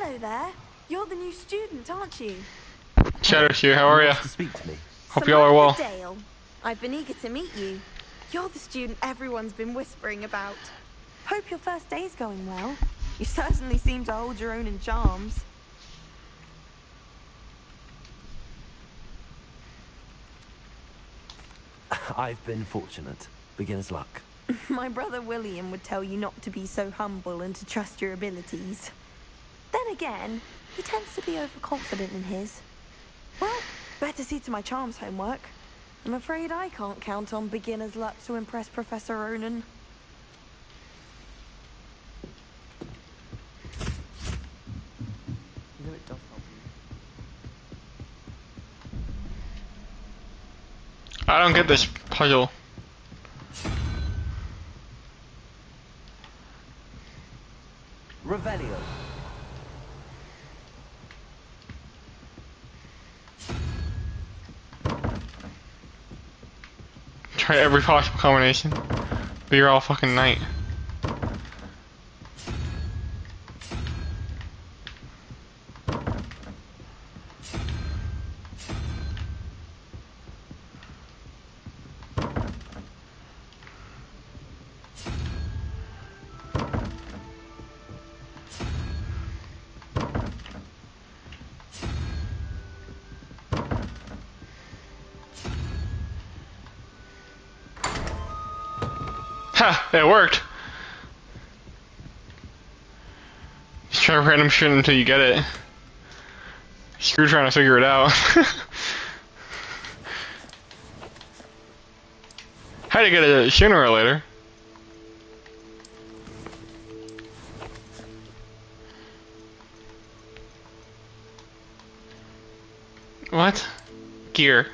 Hello there. You're the new student, aren't you? Shadow here, how are you? To speak to me. Hope y'all are well. Dale. I've been eager to meet you. You're the student everyone's been whispering about. Hope your first day's going well. You certainly seem to hold your own in charms. I've been fortunate. Beginner's luck. My brother William would tell you not to be so humble and to trust your abilities. Then again, he tends to be overconfident in his. Well, better see to my charms homework. I'm afraid I can't count on beginner's luck to impress Professor Ronan. You know it does help you. I don't get this puzzle. Revelio. Try every possible combination. But you're all fucking night. Ha! It worked! Just try random shit until you get it. Screw trying to figure it out. Had to get it sooner or later. What? Gear.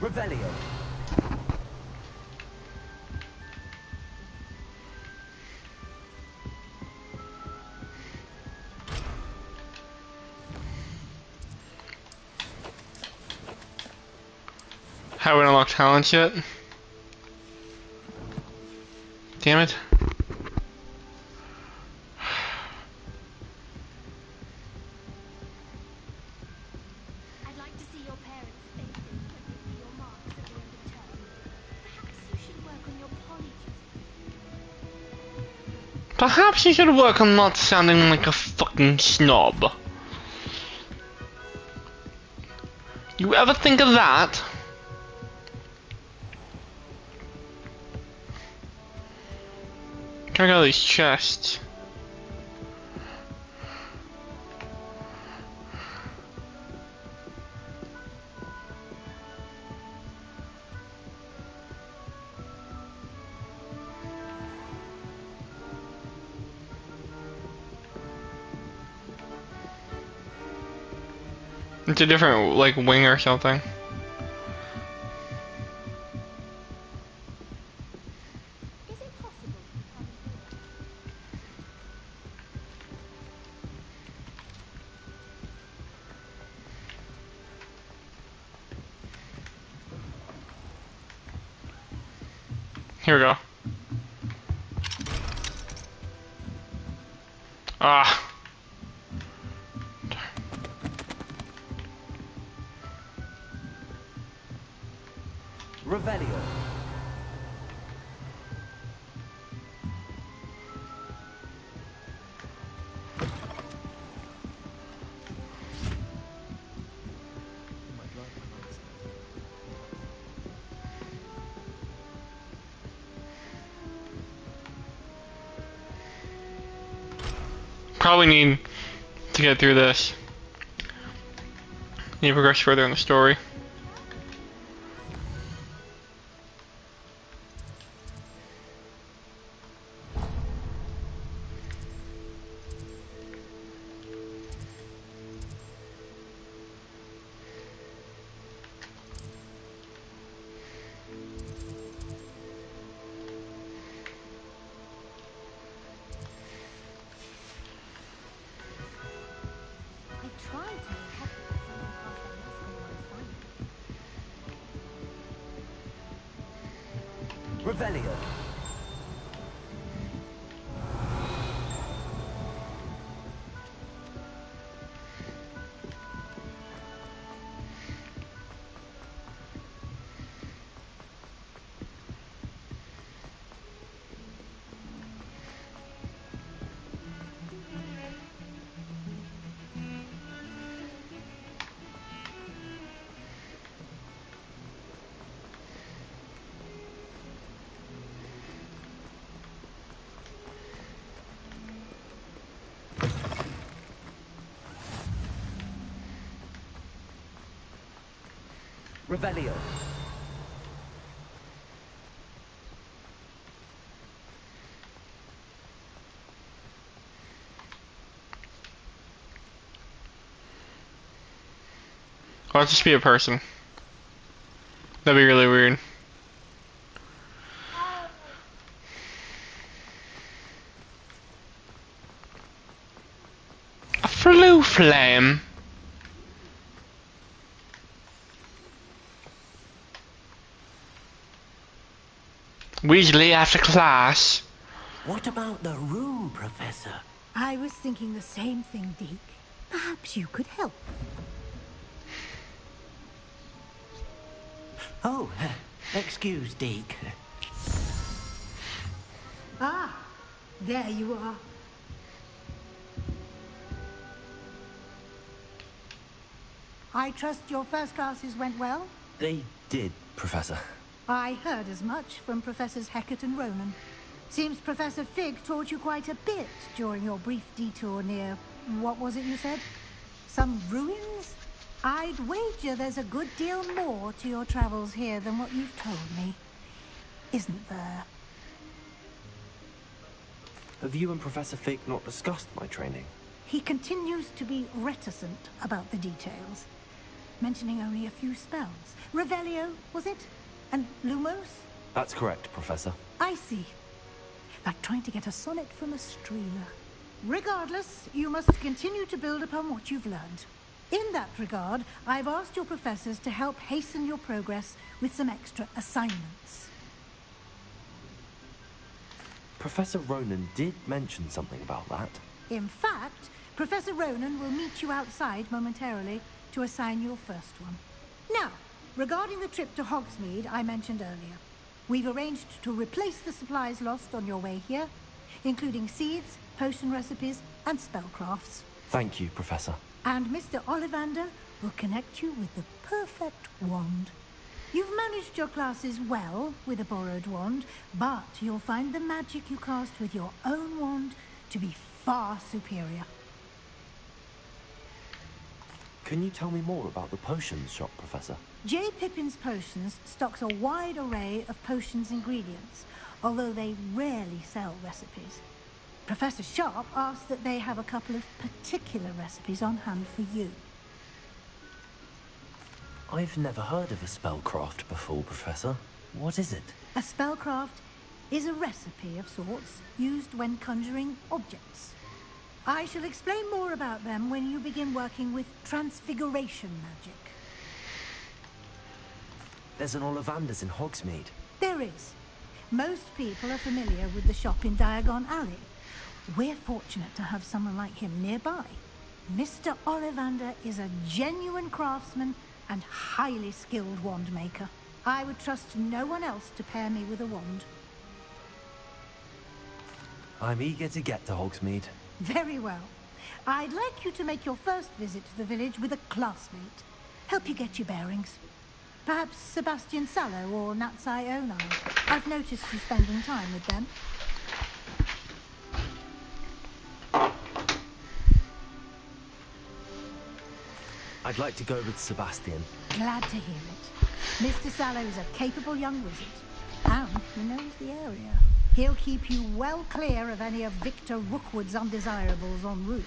Revelio. Haven't unlocked talents yet. Damn it. I'd like to see your parents' faces when they see your marks at the end of term. Perhaps you should work on your polyjuice. Perhaps you should work on not sounding like a fucking snob. You ever think of that? Check out these chests. It's a different, like, wing or something. Is it possible? Here we go. Ah. Revelio. Probably need to get through this. Need to progress further in the story. Revelio. Revelio. Why not just be a person? That'd be really weird. A flu flame. Weasley after class. What about the room, Professor? I was thinking the same thing, Deke. Perhaps you could help. Oh, excuse, Deke. Ah, there you are. I trust your first classes went well? They did, Professor. I heard as much from Professors Hecat and Ronan. Seems Professor Fig taught you quite a bit during your brief detour near... what was it you said? Some ruins? I'd wager there's a good deal more to your travels here than what you've told me. Isn't there? Have you and Professor Fig not discussed my training? He continues to be reticent about the details, mentioning only a few spells. Revelio, was it? And Lumos? That's correct, Professor. I see. Like trying to get a sonnet from a streamer. Regardless, you must continue to build upon what you've learned. In that regard, I've asked your professors to help hasten your progress with some extra assignments. Professor Ronan did mention something about that. In fact, Professor Ronan will meet you outside momentarily to assign your first one. Now, regarding the trip to Hogsmeade I mentioned earlier, we've arranged to replace the supplies lost on your way here, including seeds, potion recipes, and spellcrafts. Thank you, Professor. And Mr. Ollivander will connect you with the perfect wand. You've managed your classes well with a borrowed wand, but you'll find the magic you cast with your own wand to be far superior. Can you tell me more about the potions shop, Professor? J. Pippin's Potions stocks a wide array of potions ingredients, although they rarely sell recipes. Professor Sharp asks that they have a couple of particular recipes on hand for you. I've never heard of a spellcraft before, Professor. What is it? A spellcraft is a recipe of sorts used when conjuring objects. I shall explain more about them when you begin working with transfiguration magic. There's an Ollivander's in Hogsmeade. There is. Most people are familiar with the shop in Diagon Alley. We're fortunate to have someone like him nearby. Mr. Ollivander is a genuine craftsman and highly skilled wand maker. I would trust no one else to pair me with a wand. I'm eager to get to Hogsmeade. Very well. I'd like you to make your first visit to the village with a classmate. Help you get your bearings. Perhaps Sebastian Sallow or Natsai Onai. I've noticed you spending time with them. I'd like to go with Sebastian. Glad to hear it. Mr. Sallow is a capable young wizard, and he knows the area. He'll keep you well clear of any of Victor Rookwood's undesirables en route.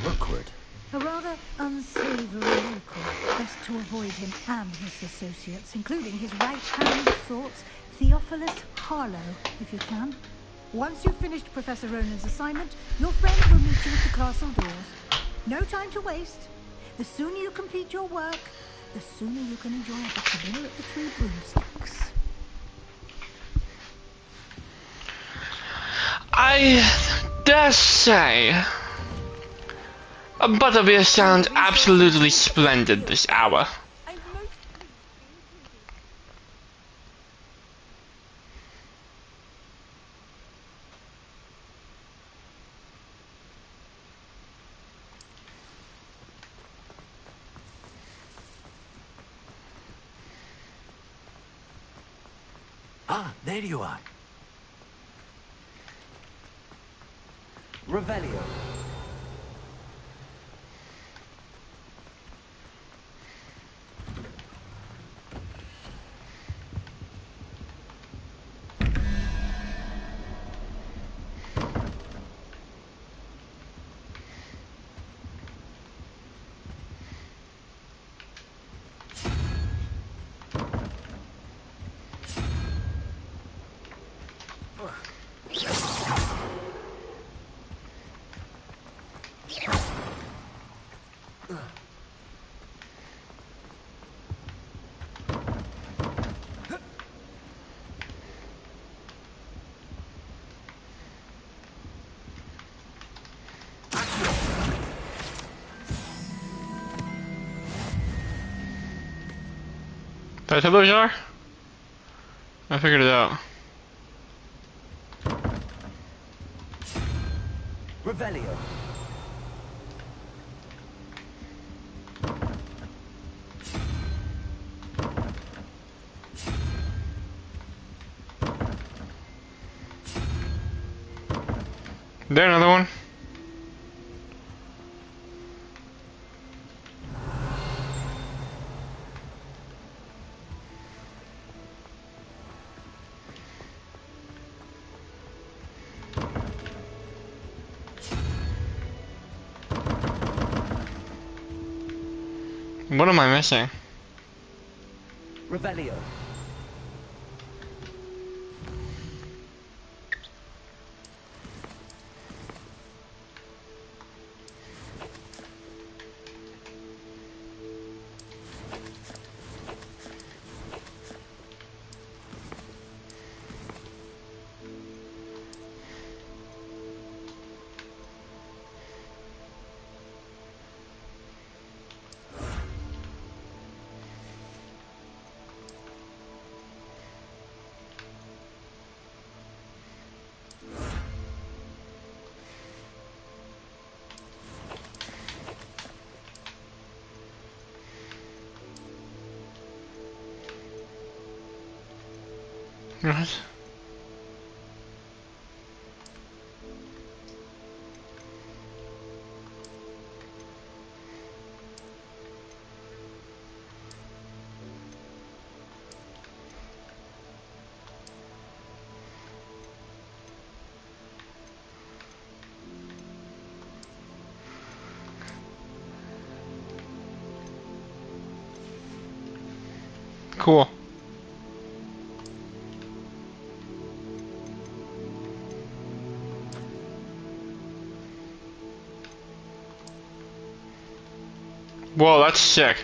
Rookwood? A rather unsavory local. Best to avoid him and his associates, including his right-hand of sorts, Theophilus Harlow, if you can. Once you've finished Professor Ronan's assignment, your friend will meet you at the castle doors. No time to waste. The sooner you complete your work, the sooner you can enjoy a bit of dinner at the Three Broomsticks. I dare say, Butterbeer sounds absolutely splendid this hour. I'm most pleased Ah, there you are. Revelio. Did I tell those are? I figured it out. Revelio. There another one. What am I missing? Revelio. What? Cool. Whoa, that's sick.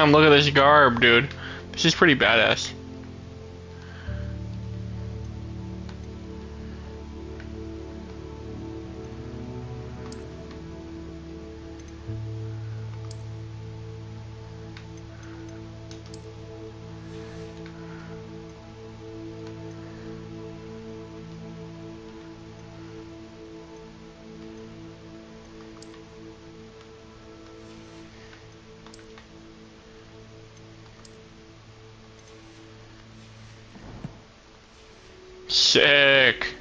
Damn, look at this garb, dude. This is pretty badass. Sick.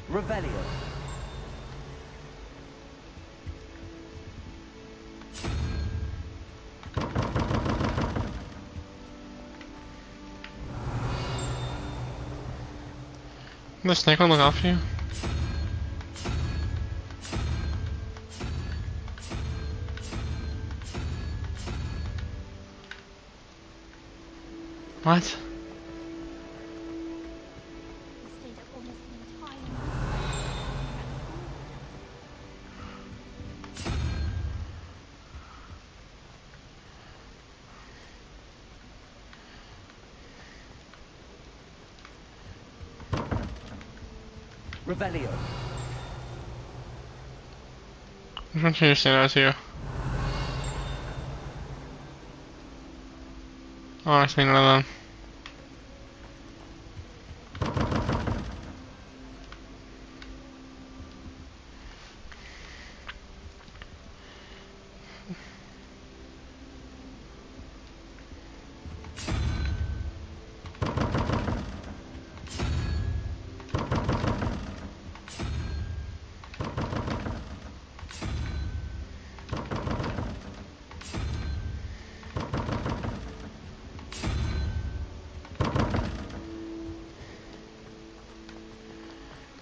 Revelio. The snake will look after you. What? He stayed up almost the entire night. Revelio. Which one should you stand out to you? Oh, I see none of them.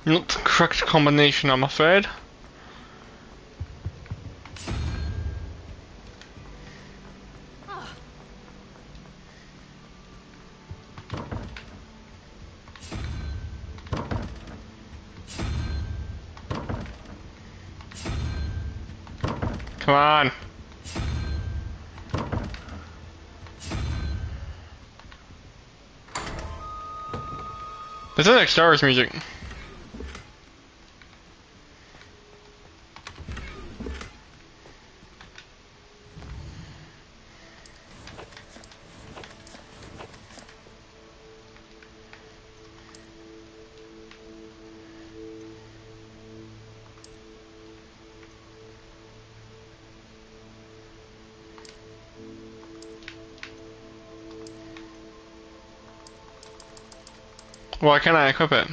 Not the correct combination, I'm afraid. Come on. This is like Star Wars music. Why can't I equip it?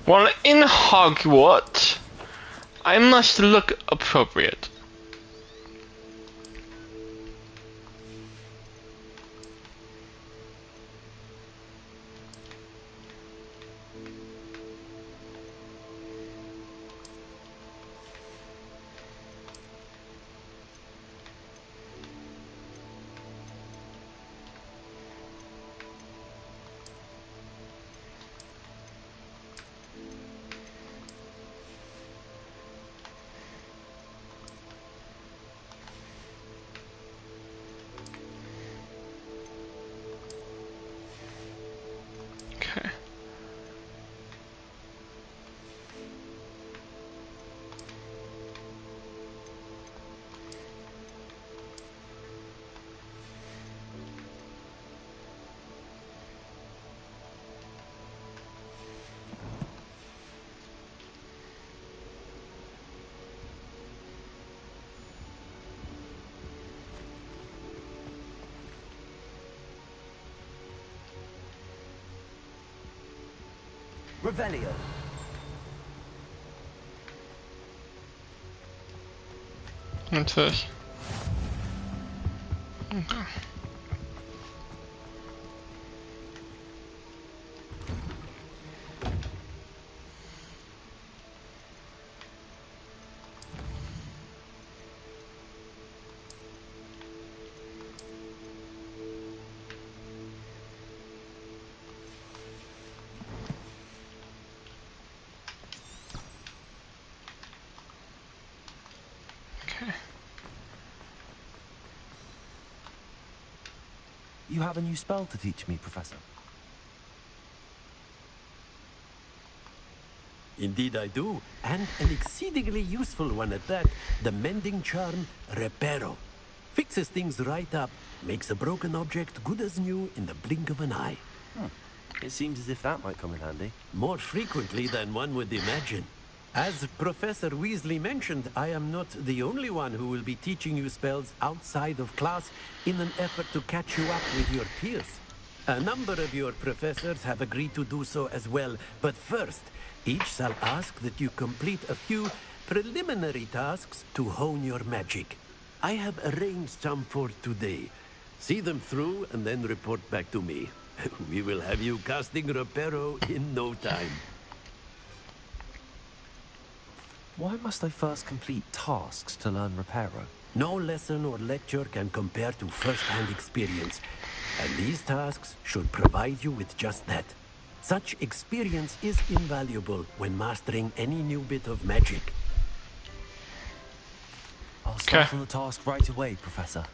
Well, in Hogwarts, I must look appropriate. Okay. Revelio. What's this? Okay. You have a new spell to teach me, Professor. Indeed I do, and an exceedingly useful one at that. The mending charm, Reparo. Fixes things right up, makes a broken object good as new in the blink of an eye. It seems as if that might come in handy. More frequently than one would imagine. As Professor Weasley mentioned, I am not the only one who will be teaching you spells outside of class in an effort to catch you up with your peers. A number of your professors have agreed to do so as well, but first, each shall ask that you complete a few preliminary tasks to hone your magic. I have arranged some for today. See them through and then report back to me. We will have you casting Reparo in no time. Why must I first complete tasks to learn Reparo? No lesson or lecture can compare to first-hand experience, and these tasks should provide you with just that. Such experience is invaluable when mastering any new bit of magic. I'll start Okay. on the task right away, Professor.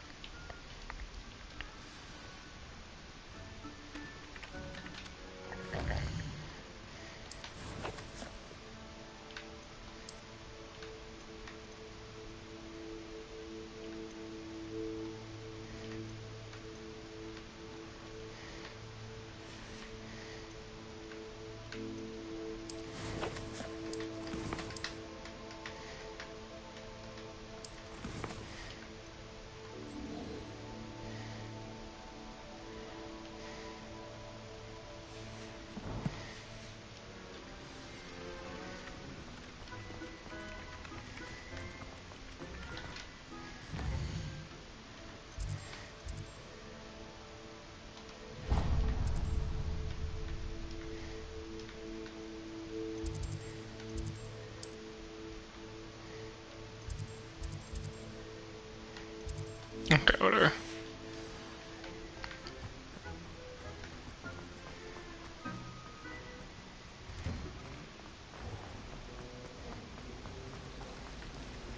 Okay, whatever.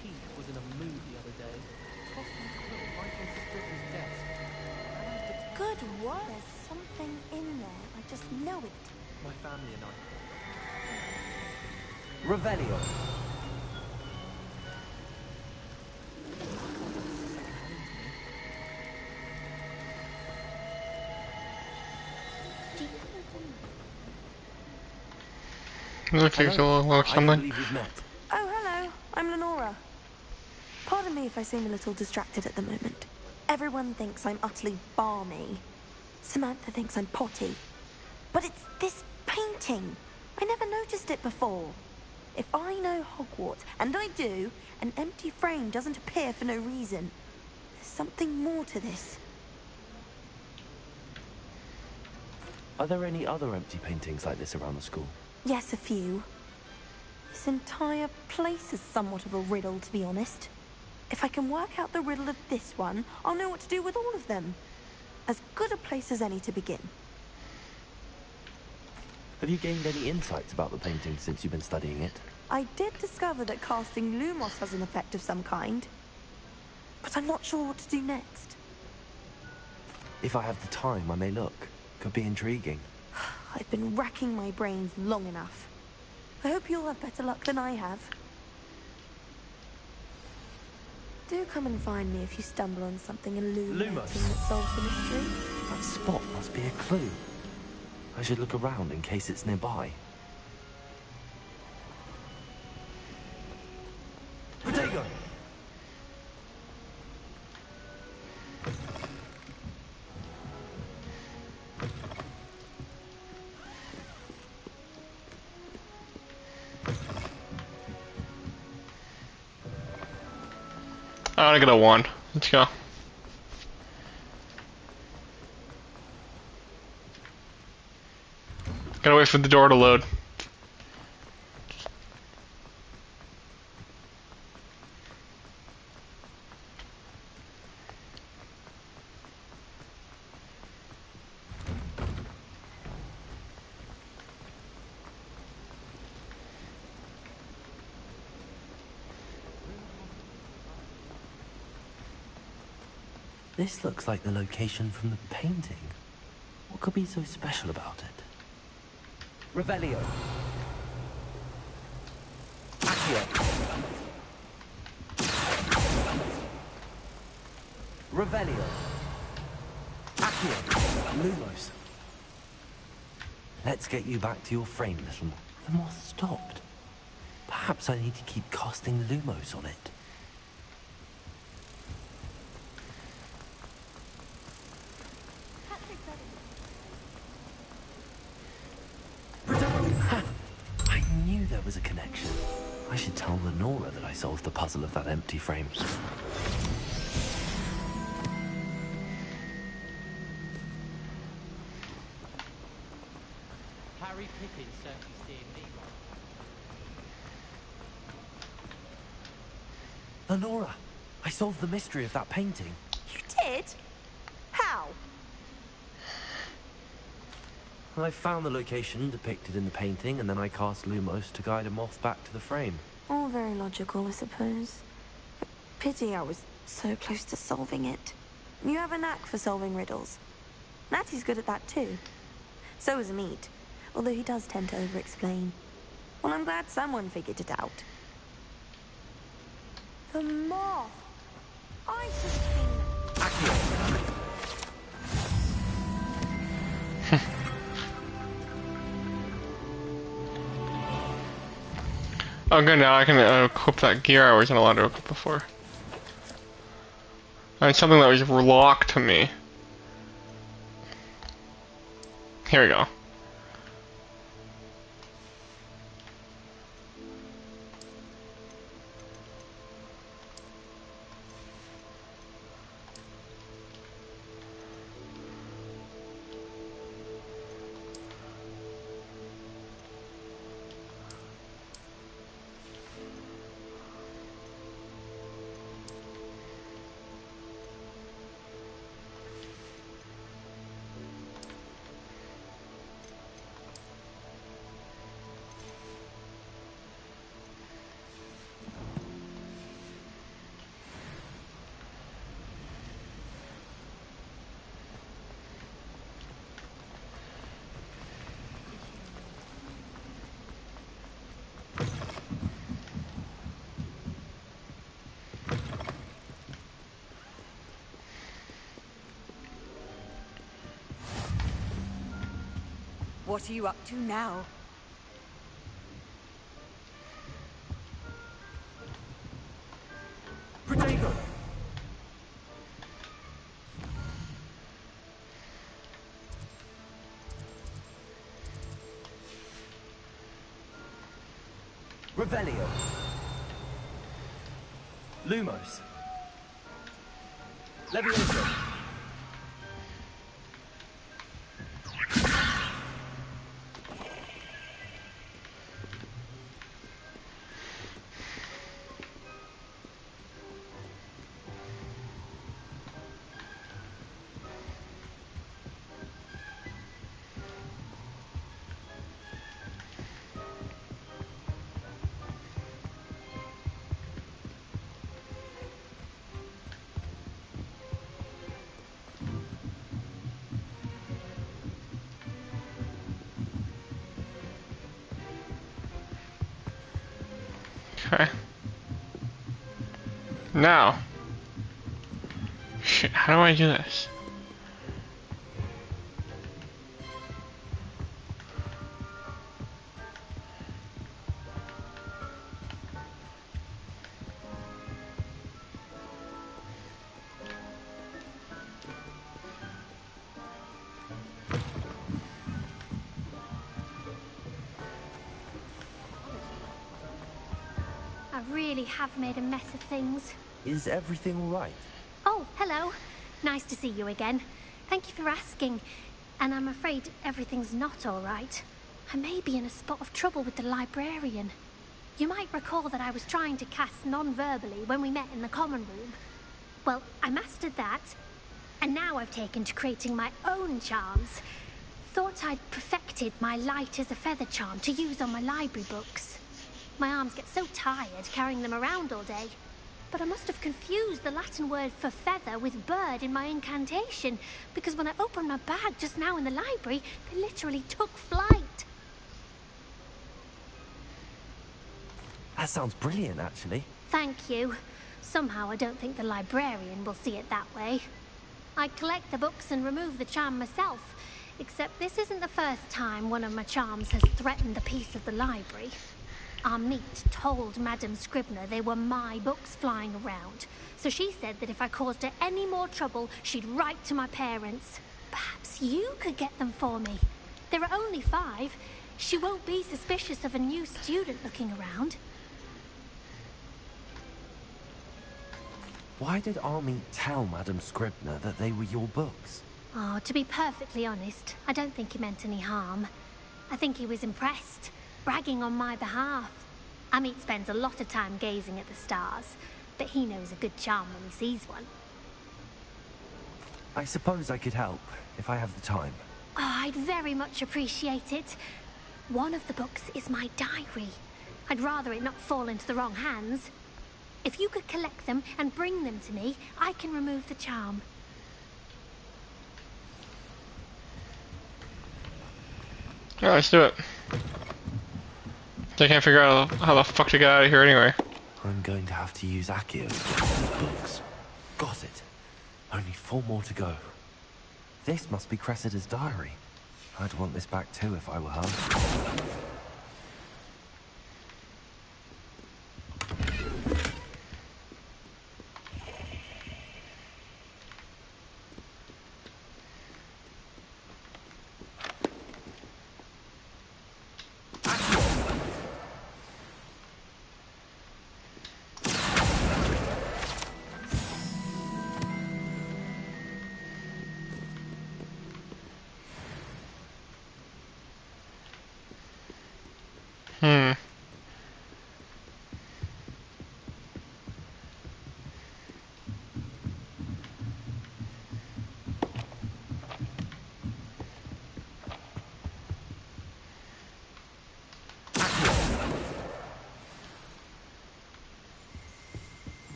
Pete was in a mood the other day. Tossed his quilt right on Scribbler's desk. Good work. There's something in there. I just know it. My family and I. Revelio. Looks like Hello? a little I don't something. believe we've met. Oh, hello. I'm Lenora. Pardon me if I seem a little distracted at the moment. Everyone thinks I'm utterly balmy. Samantha thinks I'm potty. But it's this painting. I never noticed it before. If I know Hogwarts, and I do, an empty frame doesn't appear for no reason. There's something more to this. Are there any other empty paintings like this around the school? Yes, a few. This entire place is somewhat of a riddle, to be honest. If I can work out the riddle of this one, I'll know what to do with all of them. As good a place as any to begin. Have you gained any insights about the painting since you've been studying it? I did discover that casting Lumos has an effect of some kind. But I'm not sure what to do next. If I have the time, I may look. Could be intriguing. I've been racking my brains long enough. I hope you'll have better luck than I have. Do come and find me if you stumble on something illuminating that solves the mystery. That spot must be a clue. I should look around in case it's nearby. Potato! I want to get a 1. Let's go. Gotta wait for the door to load. This looks like the location from the painting. What could be so special about it? Revelio. Accio. Revelio. Accio. Lumos. Let's get you back to your frame, little one. The moth stopped. Perhaps I need to keep casting Lumos on it. I knew there was a connection. I should tell Lenora that I solved the puzzle of that empty frame. Harry Pippin certainly steered me right. Lenora, I solved the mystery of that painting. You did? How? I found the location depicted in the painting, and then I cast Lumos to guide a moth back to the frame. All very logical, I suppose. But pity I was so close to solving it. You have a knack for solving riddles. Natty's good at that too. So is Amit, although he does tend to over-explain. Well, I'm glad someone figured it out. The moth! I should have seen that. Accio. Oh good, now I can equip that gear I wasn't allowed to equip before. And something that was locked to me. Here we go. What are you up to now? Potato. Revelio. Lumos. Levioso. Okay. Now. Shit, how do I do this? I really have made a mess of things. Is everything all right? Oh, hello. Nice to see you again. Thank you for asking. And I'm afraid everything's not all right. I may be in a spot of trouble with the librarian. You might recall that I was trying to cast non-verbally when we met in the common room. Well, I mastered that. And now I've taken to creating my own charms. Thought I'd perfected my light as a feather charm to use on my library books. My arms get so tired carrying them around all day. But I must have confused the Latin word for feather with bird in my incantation, because when I opened my bag just now in the library, they literally took flight. That sounds brilliant, actually. Thank you. Somehow I don't think the librarian will see it that way. I collect the books and remove the charm myself, except this isn't the first time one of my charms has threatened the peace of the library. Amit told Madame Scribner they were my books flying around, so she said that if I caused her any more trouble, she'd write to my parents. Perhaps you could get them for me. There are only 5. She won't be suspicious of a new student looking around. Why did Armin tell Madame Scribner that they were your books? Oh, to be perfectly honest, I don't think he meant any harm. I think he was impressed, bragging on my behalf. Amit spends a lot of time gazing at the stars, but he knows a good charm when he sees one. I suppose I could help, if I have the time. Oh, I'd very much appreciate it. One of the books is my diary. I'd rather it not fall into the wrong hands. If you could collect them and bring them to me, I can remove the charm. Alright, let's do it. I can't figure out how the fuck to get out of here anyway. I'm going to have to use Accio to get the books. Got it. Only 4 more to go. This must be Cressida's diary. I'd want this back too if I were her.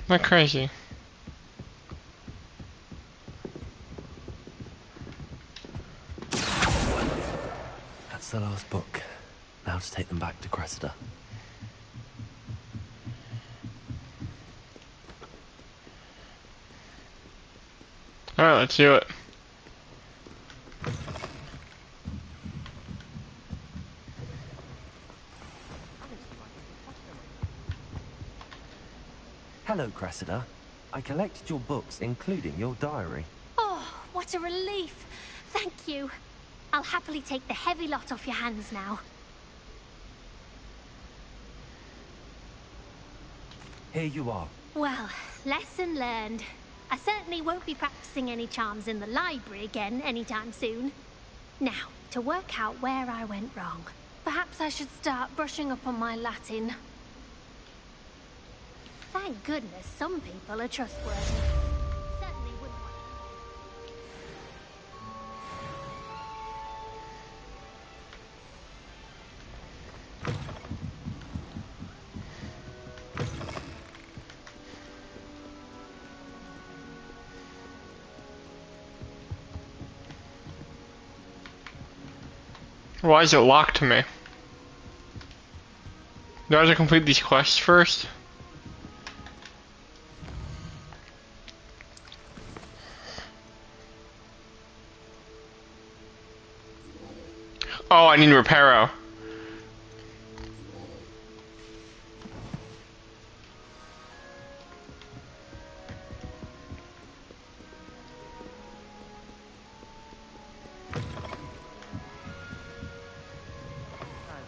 Am I crazy? That's the last book. Now to take them back to Cressida. Alright, let's do it. Hello, Cressida. I collected your books, including your diary. Oh, what a relief. Thank you. I'll happily take the heavy lot off your hands now. Here you are. Well, lesson learned. I certainly won't be practicing any charms in the library again anytime soon. Now, to work out where I went wrong. Perhaps I should start brushing up on my Latin. Thank goodness some people are trustworthy. Certainly wouldn't want... Why is it locked to me? Do I have to complete these quests first? Oh, I need Reparo. I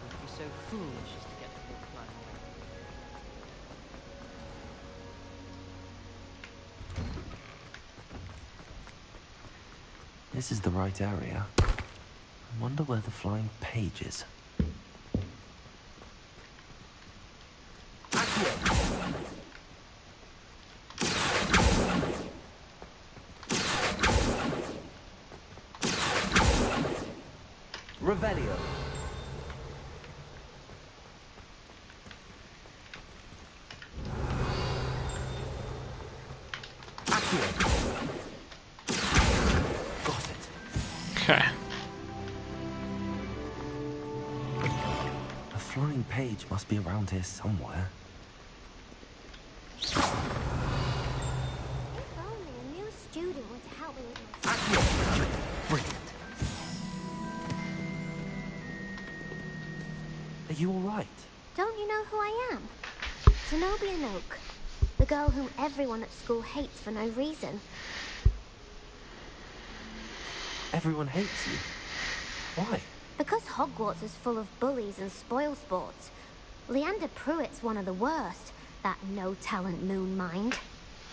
would be so foolish as to get the book flying away. This is the right area. I wonder where the flying page is. Revelio. Got it. Okay. A flying page must be around here somewhere. If only a new student were to help me with my... Brilliant. Are you all right? Don't you know who I am? Zenobia Noak. The girl whom everyone at school hates for no reason. Everyone hates you. Why? Because Hogwarts is full of bullies and spoilsports. Leander Pruitt's one of the worst. That no-talent moon mind.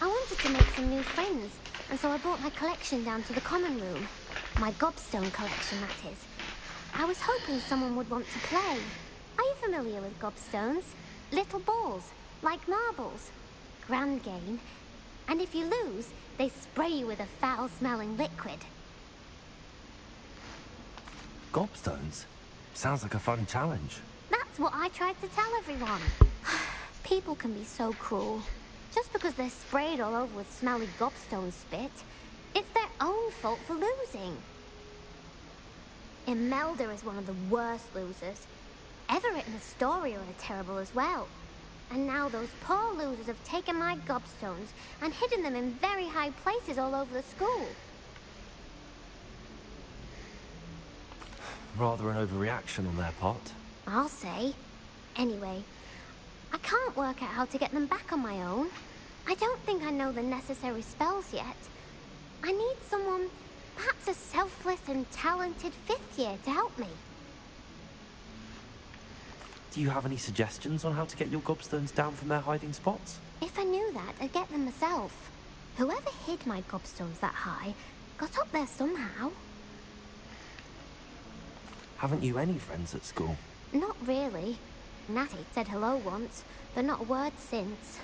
I wanted to make some new friends, and so I brought my collection down to the common room. My gobstone collection, that is. I was hoping someone would want to play. Are you familiar with gobstones? Little balls, like marbles. Grand game. And if you lose, they spray you with a foul-smelling liquid. Gobstones? Sounds like a fun challenge. That's what I tried to tell everyone. People can be so cruel. Just because they're sprayed all over with smelly gobstone spit, it's their own fault for losing. Imelda is one of the worst losers. Everett and Astoria are terrible as well. And now those poor losers have taken my gobstones and hidden them in very high places all over the school. Rather an overreaction on their part. I'll say. Anyway, I can't work out how to get them back on my own. I don't think I know the necessary spells yet. I need someone, perhaps a selfless and talented fifth year to help me. Do you have any suggestions on how to get your gobstones down from their hiding spots? If I knew that, I'd get them myself. Whoever hid my gobstones that high got up there somehow. Haven't you any friends at school? Not really. Natty said hello once, but not a word since.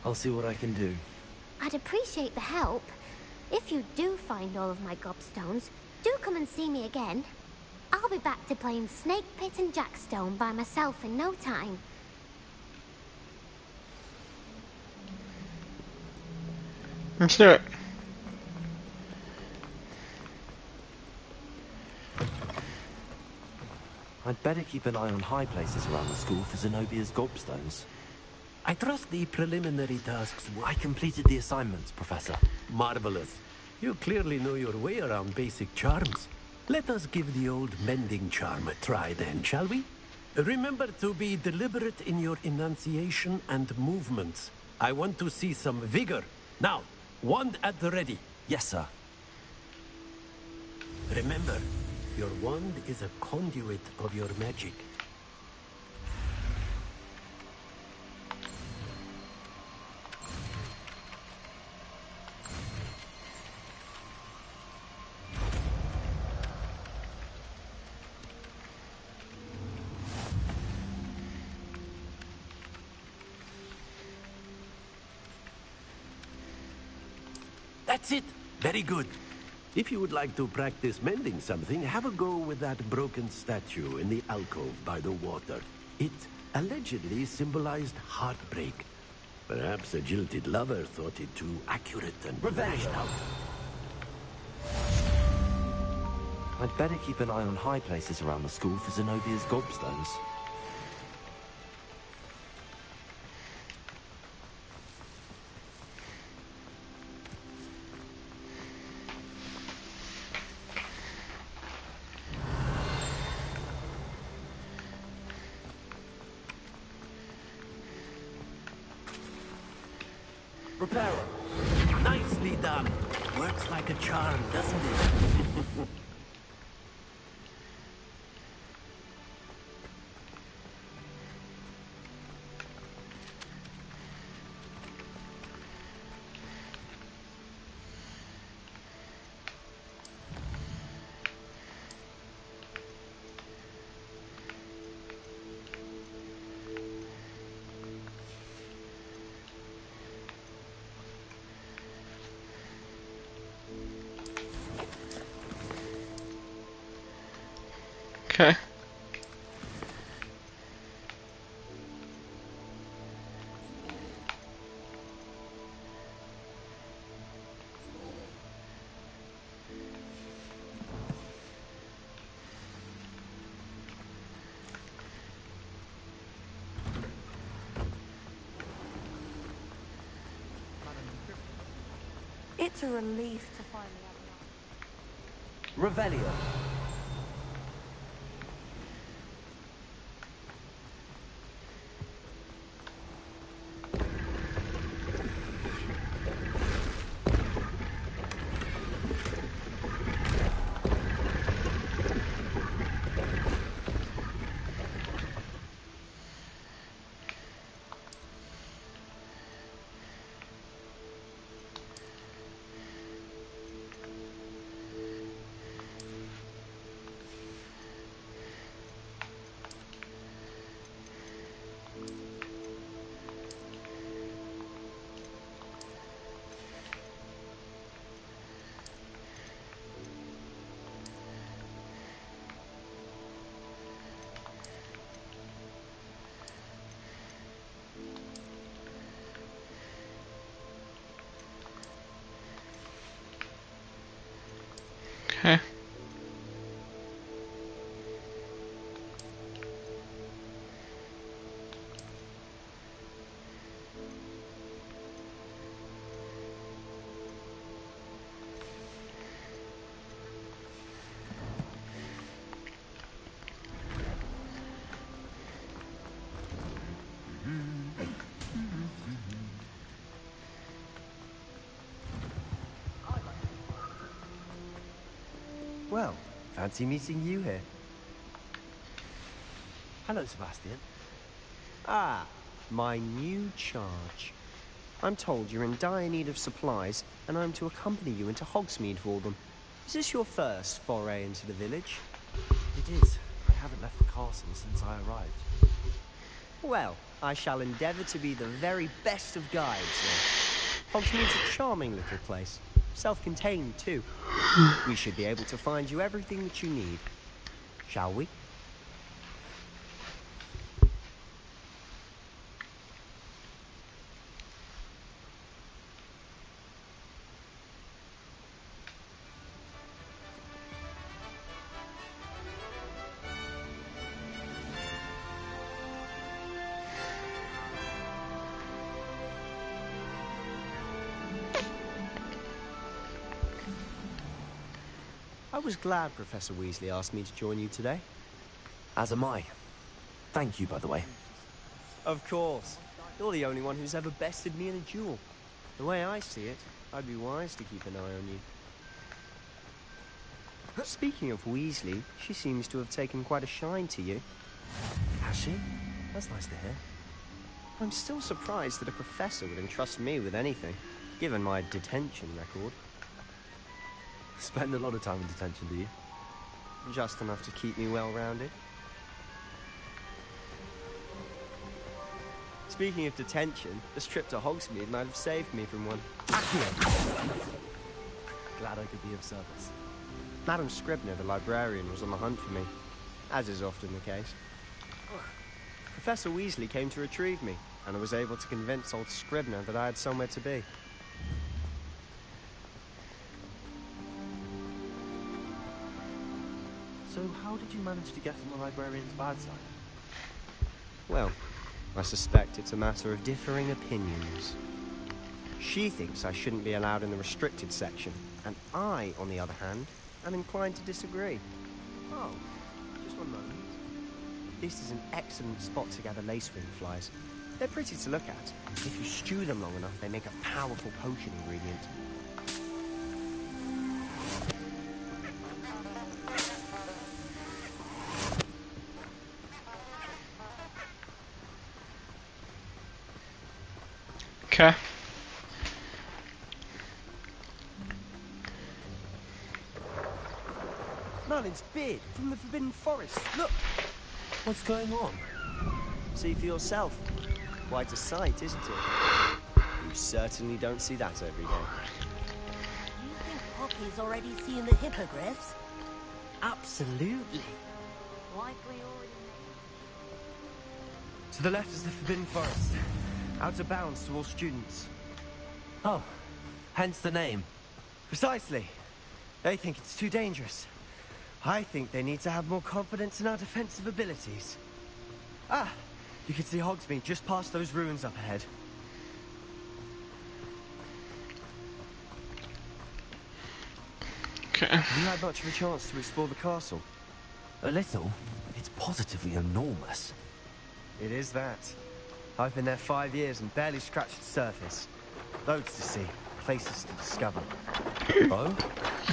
I'll see what I can do. I'd appreciate the help. If you do find all of my gobstones, do come and see me again. I'll be back to playing Snake Pit and Jackstone by myself in no time. Let's do it. I'd better keep an eye on high places around the school for Zenobia's gobstones. I trust the preliminary tasks I completed the assignments, Professor. marvelous. You clearly know your way around basic charms. Let us give the old mending charm a try then, shall we? Remember to be deliberate in your enunciation and movements. I want to see some vigor. Now, wand at the ready. Yes, sir. Remember, your wand is a conduit of your magic. That's it. Very good. If you would like to practice mending something, have a go with that broken statue in the alcove by the water. It allegedly symbolized heartbreak. Perhaps a jilted lover thought it too accurate and lashed out. I'd better keep an eye on high places around the school for Zenobia's gobstones. Reparo. Nicely done. Works like a charm, doesn't it? Okay. It's a relief to finally have an Revelio. Okay. Well, fancy meeting you here. Hello, Sebastian. Ah, my new charge. I'm told you're in dire need of supplies, and I'm to accompany you into Hogsmeade for them. Is this your first foray into the village? It is. I haven't left the castle since I arrived. Well, I shall endeavour to be the very best of guides then. Hogsmeade's a charming little place. Self-contained, too. We should be able to find you everything that you need. Shall we? I was glad Professor Weasley asked me to join you today. As am I. Thank you, by the way. Of course. You're the only one who's ever bested me in a duel. The way I see it, I'd be wise to keep an eye on you. Speaking of Weasley, she seems to have taken quite a shine to you. Has she? That's nice to hear. I'm still surprised that a professor would entrust me with anything, given my detention record. Spend a lot of time in detention, do you? Just enough to keep me well-rounded. Speaking of detention, this trip to Hogsmeade might have saved me from one. Glad I could be of service. Madam Scribner, the librarian, was on the hunt for me, as is often the case. Professor Weasley came to retrieve me, and I was able to convince old Scribner that I had somewhere to be. So how did you manage to get on the librarian's bad side? Well, I suspect it's a matter of differing opinions. She thinks I shouldn't be allowed in the restricted section, and I, on the other hand, am inclined to disagree. Oh, just one moment. This is an excellent spot to gather lacewing flies. They're pretty to look at. If you stew them long enough, they make a powerful potion ingredient. Okay. Merlin's beard from the Forbidden Forest. Look! What's going on? See for yourself. Quite a sight, isn't it? You certainly don't see that every day. You think Poppy's already seen the hippogriffs? Absolutely. Likely already. To the left is the Forbidden Forest. Out of bounds to all students. Oh, hence the name. Precisely. They think it's too dangerous. I think they need to have more confidence in our defensive abilities. Ah, you can see Hogsmeade just past those ruins up ahead. Okay. Have you had much of a chance to explore the castle? A little. It's positively enormous. It is that. I've been there 5 years and barely scratched the surface. Loads to see, places to discover. Oh?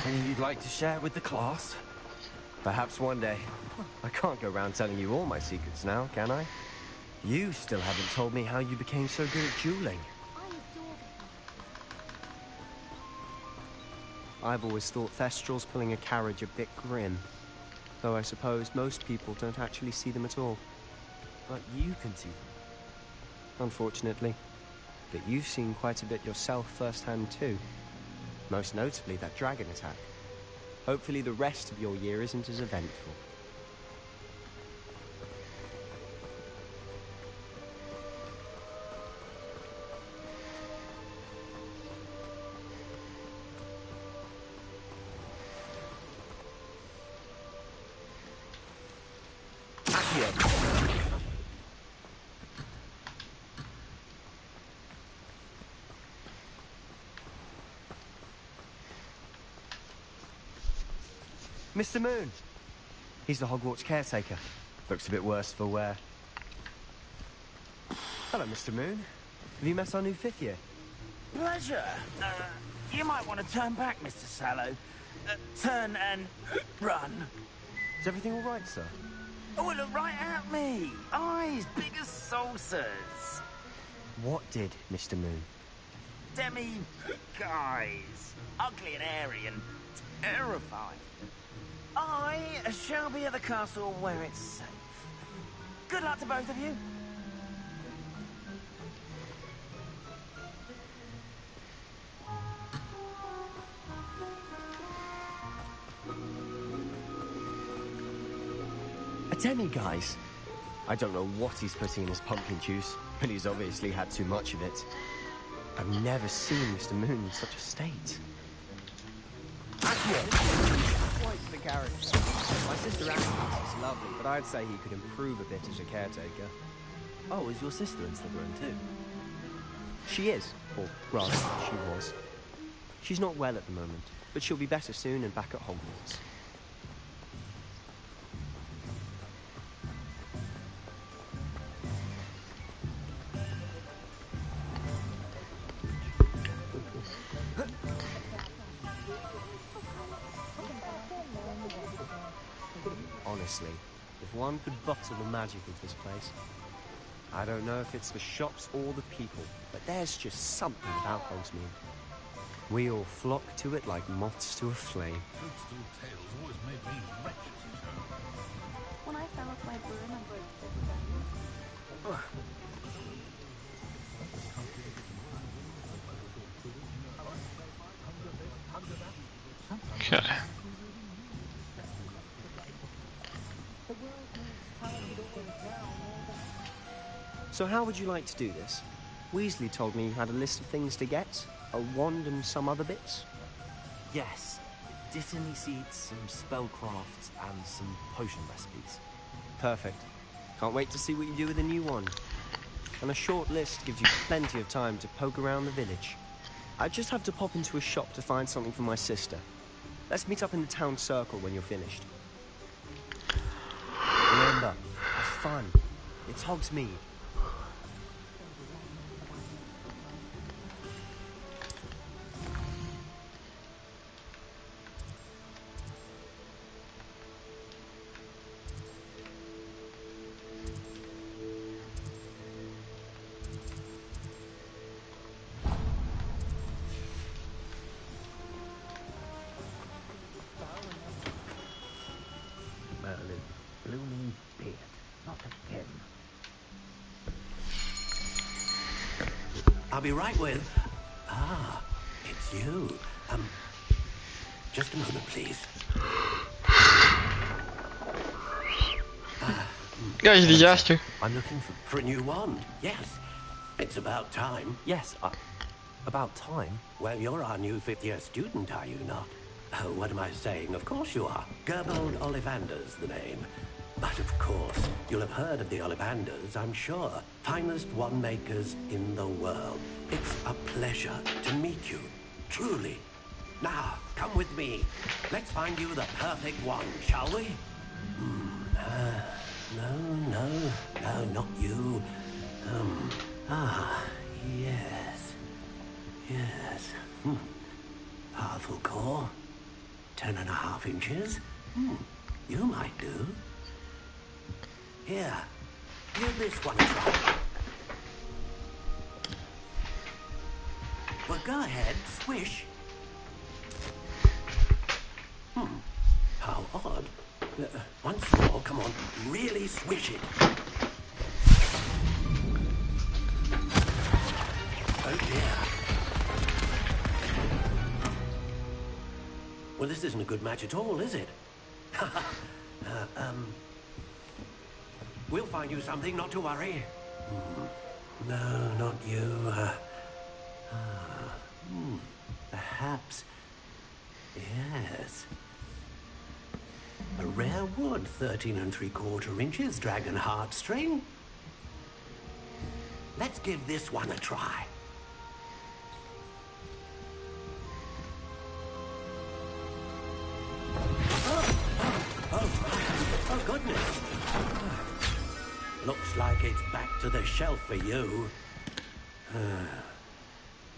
And you'd like to share with the class? Perhaps one day. I can't go around telling you all my secrets now, can I? You still haven't told me how you became so good at dueling. I've always thought Thestrals pulling a carriage a bit grim. Though I suppose most people don't actually see them at all. But you can see them. Unfortunately. But you've seen quite a bit yourself firsthand too. Most notably that dragon attack. Hopefully the rest of your year isn't as eventful. Mr. Moon. He's the Hogwarts caretaker. Looks a bit worse for wear. Hello, Mr. Moon. Have you met our new 5th year? Pleasure. You might want to turn back, Mr. Sallow. Turn and run. Is everything all right, sir? Oh, look right at me. Eyes big as saucers. What did, Mr. Moon? Guys. Ugly and airy and terrifying. I shall be at the castle where it's safe. Good luck to both of you. A demi-guise? I don't know what he's putting in his pumpkin juice, but he's obviously had too much of it. I've never seen Mr. Moon in such a state. Quite the character. My sister Agnes is lovely, but I'd say he could improve a bit as a caretaker. Oh, is your sister in Slytherin too? She is, or rather, she was. She's not well at the moment, but she'll be better soon and back at Hogwarts. Honestly, if one could bottle the magic of this place. I don't know if it's the shops or the people, but there's just something about Hogsmeade. We all flock to it like moths to a flame. Toadstool tales always made me wretched at home. When I fell off my broom and broke the Okay. So how would you like to do this? Weasley told me you had a list of things to get, a wand and some other bits. Yes. Dittany seeds, some spellcrafts, and some potion recipes. Perfect. Can't wait to see what you do with the new one. And a short list gives you plenty of time to poke around the village. I just have to pop into a shop to find something for my sister. Let's meet up in the town circle when you're finished. Remember, have fun. It's Hogsmeade. Merlin, blooming beard, not again. I'll be right with... Ah, it's you. Just a moment, please. Ja, is disaster. I'm looking for a new wand. Yes, it's about time. Yes, about time. Well, you're our new fifth-year student, are you not? Oh, what am I saying? Of course you are. Gerbold Ollivander's the name. But of course, you'll have heard of the Ollivanders, I'm sure. Finest wand makers in the world. It's a pleasure to meet you, truly. Now, come with me. Let's find you the perfect wand, shall we? No, not you. Yes. Powerful core. 10.5 inches. You might do. Here, give this one a try. Well, go ahead, swish. How odd. Once more, come on, really swish it. Oh dear. Well, this isn't a good match at all, is it? We'll find you something, not to worry. No, not you. Perhaps. Yes. A rare wood, 13 3/4 inches, dragon heartstring. Let's give this one a try. Oh, goodness. Looks like it's back to the shelf for you.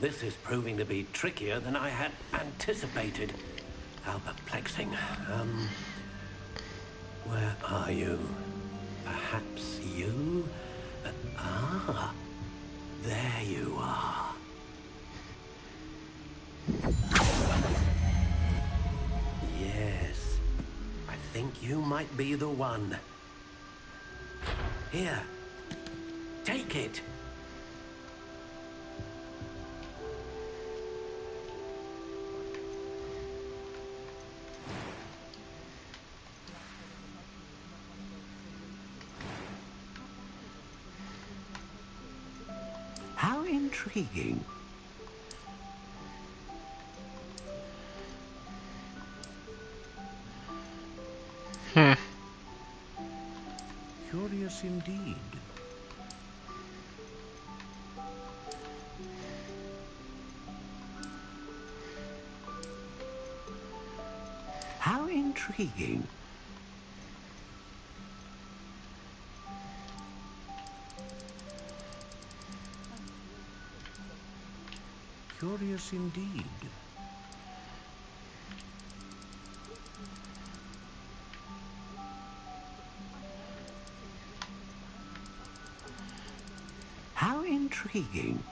This is proving to be trickier than I had anticipated. How perplexing. Where are you? Perhaps you? There you are. Yes, I think you might be the one. Here, take it. How intriguing. Curious indeed. How intriguing. Curious indeed. How intriguing.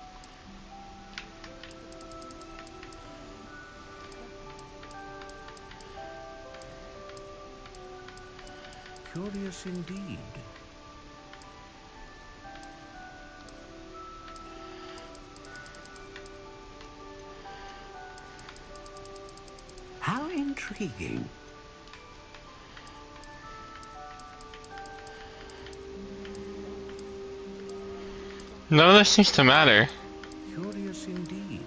Curious indeed. How intriguing. None of this seems to matter. Curious indeed.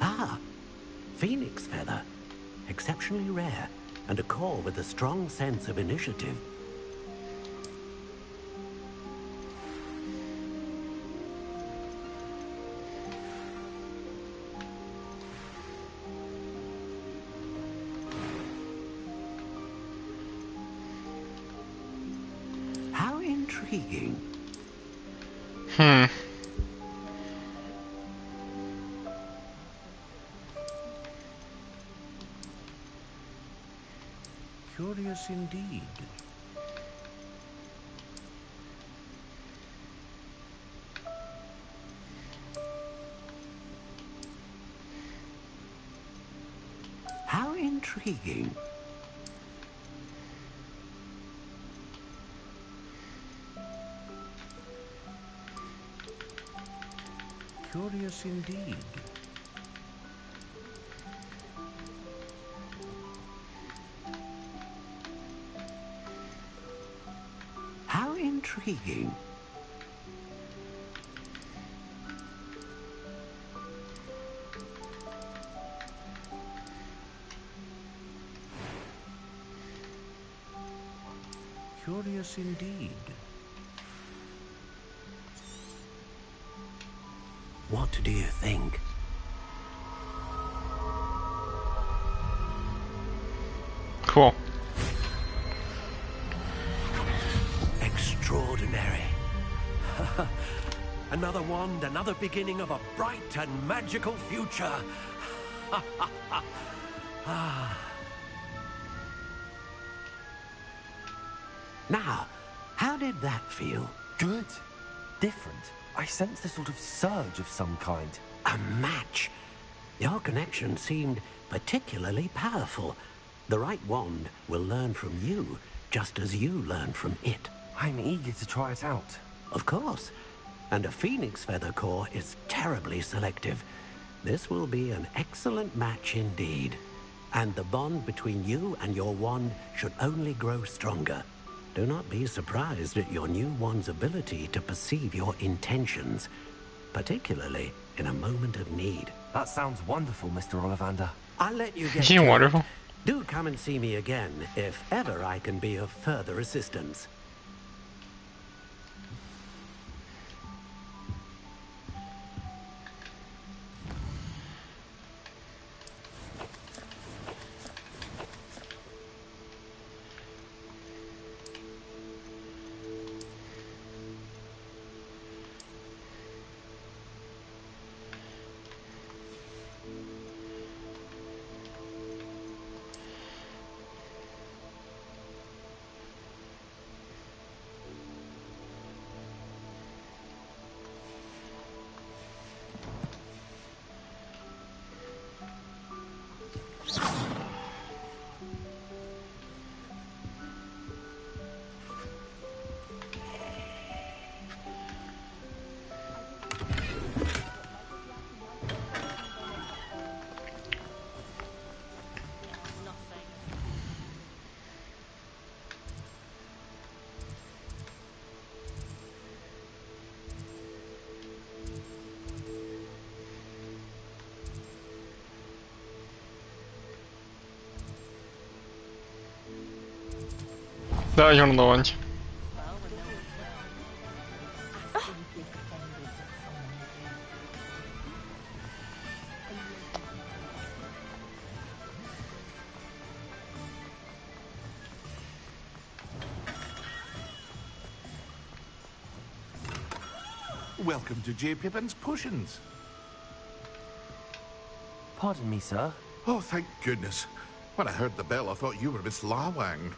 Ah, phoenix feather. Exceptionally rare, and a core with a strong sense of initiative. How intriguing. Curious indeed. How intriguing. Curious indeed. How intriguing. Curious indeed. What do you think? Cool. Extraordinary. Another wand, another beginning of a bright and magical future. Now, how did that feel? Good. Different. I sensed a sort of surge of some kind. A match. Your connection seemed particularly powerful. The right wand will learn from you, just as you learn from it. I'm eager to try it out. Of course. And a phoenix feather core is terribly selective. This will be an excellent match indeed. And the bond between you and your wand should only grow stronger. Do not be surprised at your new wand's ability to perceive your intentions, particularly in a moment of need. That sounds wonderful, Mr. Ollivander. I'll let you get Isn't he wonderful? Do come and see me again if ever I can be of further assistance. Daj on dołącz. Welcome to J. Pippin's Potions. Pardon me, sir. Oh, thank goodness. When I heard the bell, I thought you were Miss Lawang.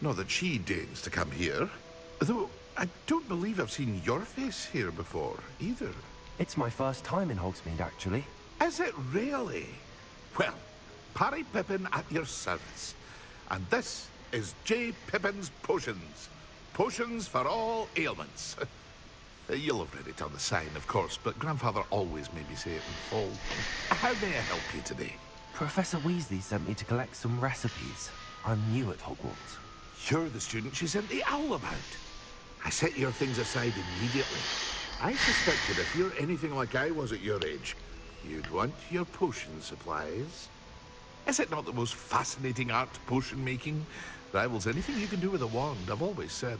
Not that she deigns to come here. Though, I don't believe I've seen your face here before, either. It's my first time in Hogsmeade, actually. Is it really? Well, Parry Pippin at your service. And this is J. Pippin's Potions. Potions for all ailments. You'll have read it on the sign, of course, but Grandfather always made me say it in full. How may I help you today? Professor Weasley sent me to collect some recipes. I'm new at Hogwarts. You're the student she sent the owl about. I set your things aside immediately. I suspected if you're anything like I was at your age, You'd want your potion supplies. Is it not the most fascinating art, potion making? Rivals anything you can do with a wand, I've always said.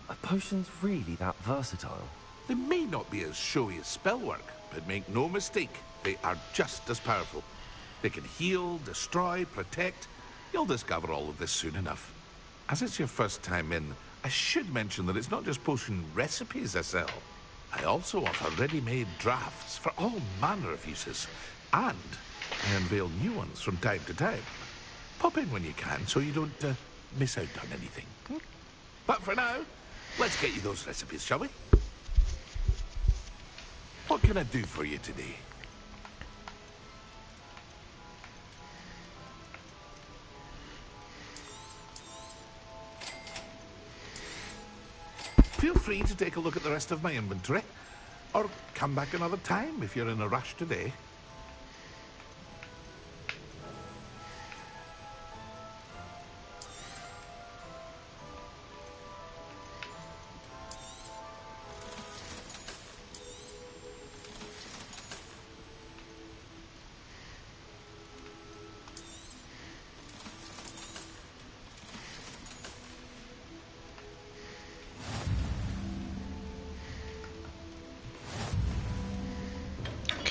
Are potions really that versatile? They may not be as showy as spellwork, but make no mistake, they are just as powerful. They can heal, destroy, protect. You'll discover all of this soon enough. As it's your first time in, I should mention that it's not just potion recipes I sell. I also offer ready-made drafts for all manner of uses, and I unveil new ones from time to time. Pop in when you can so you don't miss out on anything. But for now, let's get you those recipes, shall we? What can I do for you today? Feel free to take a look at the rest of my inventory, or come back another time if you're in a rush today.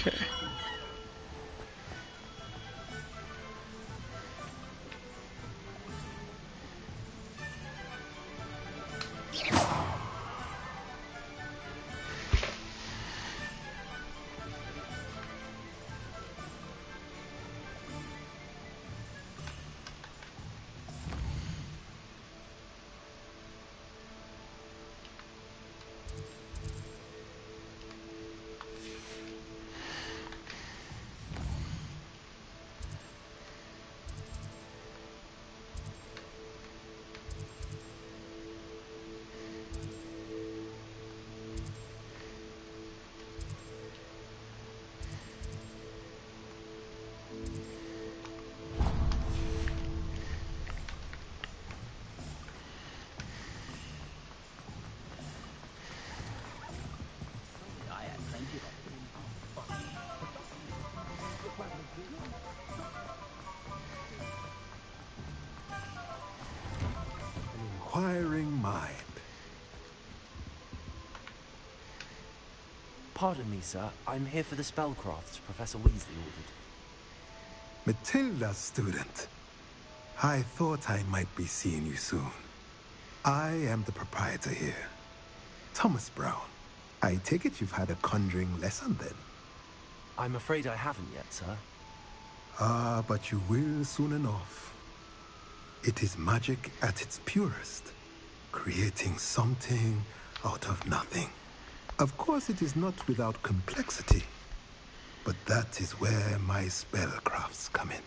Okay. Inquiring mind. Pardon me, sir. I'm here for the spellcrafts Professor Weasley ordered. Matilda's student. I thought I might be seeing you soon. I am the proprietor here. Thomas Brown. I take it you've had a conjuring lesson then? I'm afraid I haven't yet, sir. Ah, but you will soon enough. It is magic at its purest, creating something out of nothing. Of course, it is not without complexity, but that is where my spellcrafts come in.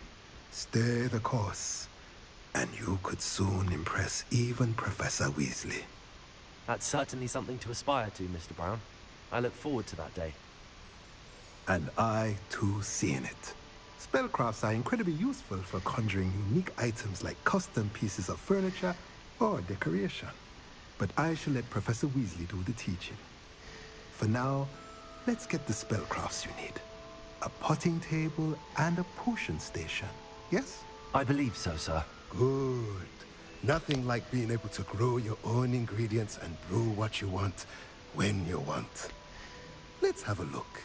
Stay the course, and you could soon impress even Professor Weasley. That's certainly something to aspire to, Mr. Brown. I look forward to that day. And I, too, seeing it. Spellcrafts are incredibly useful for conjuring unique items like custom pieces of furniture or decoration. But I shall let Professor Weasley do the teaching. For now, let's get the spellcrafts you need. A potting table and a potion station, yes? I believe so, sir. Good. Nothing like being able to grow your own ingredients and brew what you want when you want. Let's have a look.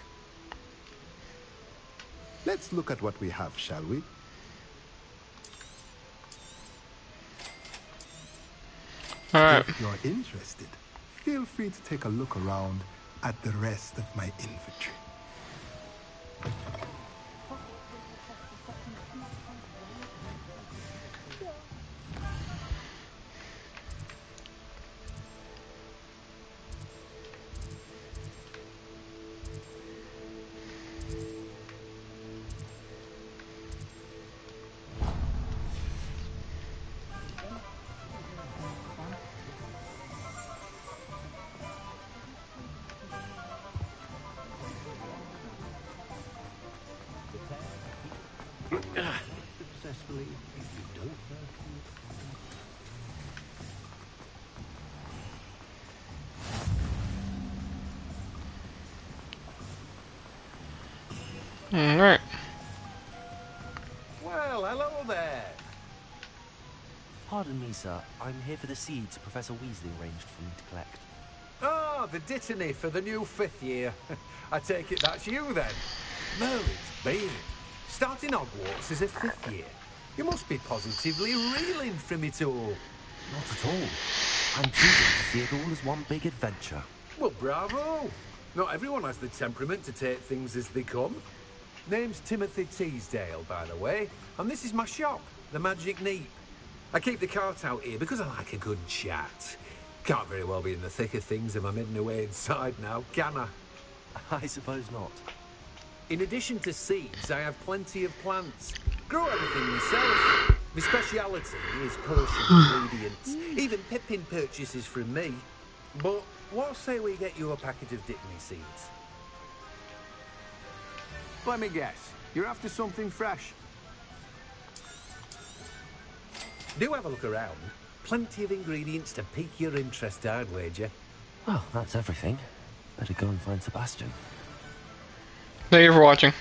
Let's look at what we have, shall we? All right. If you're interested, feel free to take a look around at the rest of my inventory. Successfully, if you don't Alright. Well, hello there. Pardon me, sir. I'm here for the seeds Professor Weasley arranged for me to collect. Oh, the dittany for the new 5th year. I take it that's you then. Merlin's beard. Starting Hogwarts as a 5th year. You must be positively reeling from it all. Not at all. I'm choosing to see it all as one big adventure. Well, bravo. Not everyone has the temperament to take things as they come. Name's Timothy Teasdale, by the way, and this is my shop, the Magic Neep. I keep the cart out here because I like a good chat. Can't very well be in the thick of things if I'm hidden away inside now, can I? I suppose not. In addition to seeds, I have plenty of plants. Grow everything myself. My speciality is potion ingredients. Even Pippin purchases from me. But what say we get you a packet of Dittany seeds? Let me guess. You're after something fresh. Do have a look around. Plenty of ingredients to pique your interest, I'd wager. Well, that's everything. Better go and find Sebastian. Thank you for watching.